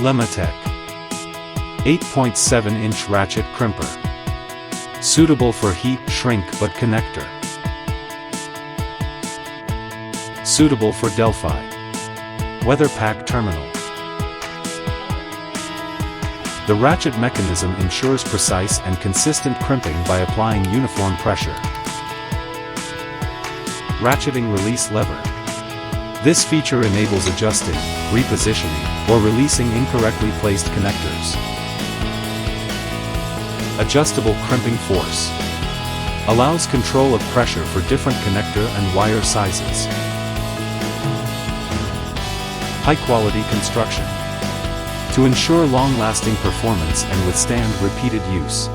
LEMATEC 8.7-inch Ratchet Crimper. Suitable for heat, shrink but connector. Suitable for Delphi Weather Pack terminal. The ratchet mechanism ensures precise and consistent crimping by applying uniform pressure. Ratcheting release lever. This feature enables adjusting, repositioning, or releasing incorrectly placed connectors. Adjustable crimping force. Allows control of pressure for different connector and wire sizes. High-quality construction. To ensure long-lasting performance and withstand repeated use.